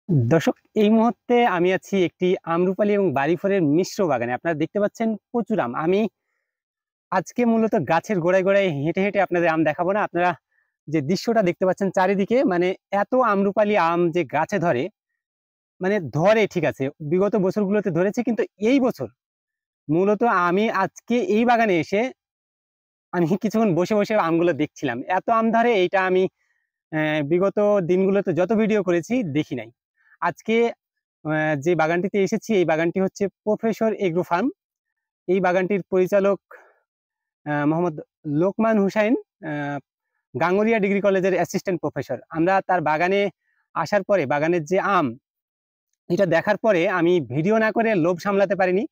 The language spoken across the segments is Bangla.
দর্শক, এই মুহূর্তে আমি আছি একটি আম্রপালি এবং বাড়িফলের মিশ্র বাগানে। আপনারা দেখতে পাচ্ছেন প্রচুর আম। আমি আজকে মূলত গাছের গোড়ায় গোড়ায় হেঁটে হেঁটে আপনাদের আম দেখাবো না। আপনারা যে দৃশ্যটা দেখতে পাচ্ছেন চারিদিকে, মানে এত আম্রপালি আম যে গাছে ধরে, মানে ধরে ঠিক আছে, বিগত বছরগুলোতে ধরেছে, কিন্তু এই বছর মূলত আমি আজকে এই বাগানে এসে আমি কিছুক্ষণ বসে বসে আমগুলো দেখছিলাম। এত আম ধরে, এইটা আমি বিগত দিনগুলোতে যত ভিডিও করেছি দেখি নাই। আজকে যে বাগানটিতে এসেছি, এই বাগানটি হচ্ছে প্রফেসর এগ্রো ফার্ম। এই বাগানটির পরিচালক মোহাম্মদ লোকমান হুসাইন, আহ, গাঙ্গুরিয়া ডিগ্রি কলেজের অ্যাসিস্ট্যান্ট প্রফেসর। আমরা তার বাগানে আসার পরে বাগানের যে আম, এটা দেখার পরে আমি ভিডিও না করে লোভ সামলাতে পারিনি।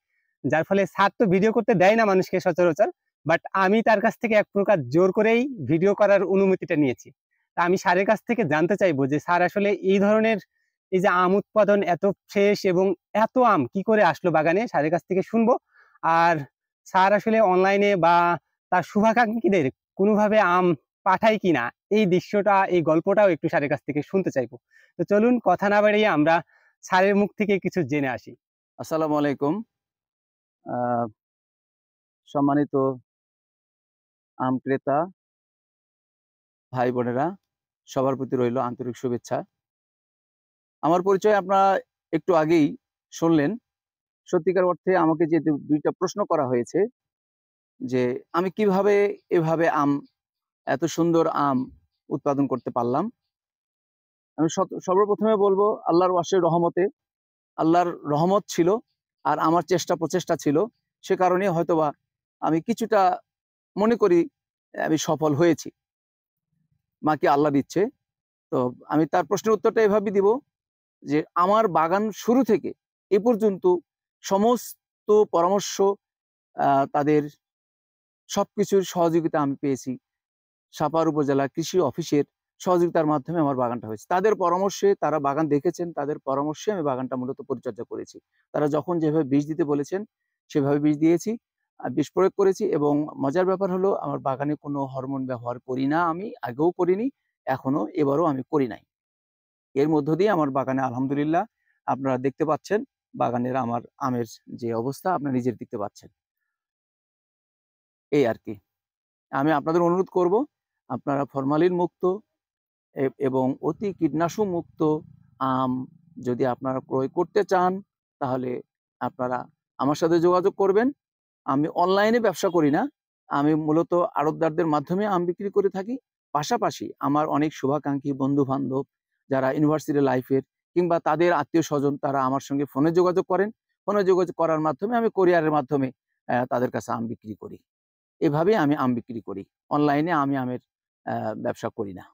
যার ফলে স্যার তো ভিডিও করতে দেয় না মানুষকে সচরাচর, বাট আমি তার কাছ থেকে এক প্রকার জোর করেই ভিডিও করার অনুমতিটা নিয়েছি। তা আমি স্যারের কাছ থেকে জানতে চাইবো যে স্যার আসলে এই ধরনের, এই যে আম উৎপাদন এত ফ্রেশ এবং এত আম কি করে আসলো বাগানে, স্যারের কাছ থেকে শুনবো। আর স্যার আসলে অনলাইনে বা তার শুভাকাঙ্ক্ষীদের কোনোভাবে আম পাঠায় কিনা, এই দৃশ্যটা, এই গল্পটাও একটু স্যারের কাছ থেকে শুনতে চাইবো। তো চলুন কথা না বাড়িয়ে আমরা স্যারের মুখ থেকে কিছু জেনে আসি। আসসালামু আলাইকুম। আহ, সম্মানিত আম ক্রেতা ভাই বোনেরা, সবার প্রতি রইল আন্তরিক শুভেচ্ছা। আমার পরিচয় আপনারা একটু আগেই শুনলেন। সত্যিকার অর্থে আমাকে যে দুইটা প্রশ্ন করা হয়েছে যে আমি কিভাবে এভাবে এত সুন্দর আম উৎপাদন করতে পারলাম। আমি সর্বপ্রথমে বলবো আল্লাহর ওয়াসের রহমতে। আল্লাহর রহমত ছিল আর আমার চেষ্টা প্রচেষ্টা ছিল, সে কারণে হয়তোবা আমি কিছুটা মনে করি আমি সফল হয়েছি। মাকে আল্লাহ দিচ্ছে। তো আমি তার প্রশ্নের উত্তরটা এভাবে দিব যে আমার বাগান শুরু থেকে এ পর্যন্ত সমস্ত পরামর্শ, তাদের সবকিছুর সহযোগিতা আমি পেয়েছি সাপাহার উপজেলা কৃষি অফিসের সহযোগিতার মাধ্যমে আমার বাগানটা হয়েছে। তাদের পরামর্শে, তারা বাগান দেখেছেন, তাদের পরামর্শে আমি বাগানটা মূলত পরিচর্যা করেছি। তারা যখন যেভাবে বীজ দিতে বলেছেন সেভাবে বীজ দিয়েছি, বিষ প্রয়োগ করেছি। এবং মজার ব্যাপার হলো আমার বাগানে কোনো হরমোন ব্যবহার করি না, আমি আগেও করিনি, এখনো এবারও আমি করি নাই। এর মধ্য দিয়ে আমার বাগানে আলহামদুলিল্লাহ আপনারা দেখতে পাচ্ছেন, বাগানের আমার আমের যে অবস্থা আপনারা নিজের দেখতে পাচ্ছেন। এই আর কি। আমি আপনাদের অনুরোধ করব, আপনারা ফরমালিন মুক্ত এবং অতি কীটনাশক মুক্ত আম যদি আপনারা ক্রয় করতে চান, তাহলে আপনারা আমার সাথে যোগাযোগ করবেন। আমি অনলাইনে ব্যবসা করি না, আমি মূলত আড়তদারদের মাধ্যমে আম বিক্রি করে থাকি। পাশাপাশি আমার অনেক শুভাকাঙ্ক্ষী বন্ধু বান্ধব যারা ইউনিভার্সিটি লাইফের কিংবা তাদের আত্মীয় স্বজন, তারা আমার সঙ্গে ফোনে যোগাযোগ করেন। ফোনে যোগাযোগ করার মাধ্যমে আমি কোরিয়ারের মাধ্যমে তাদের কাছে আম বিক্রি করি। এভাবে আমি আম বিক্রি করি। অনলাইনে আমি আমের ব্যবসা করি না।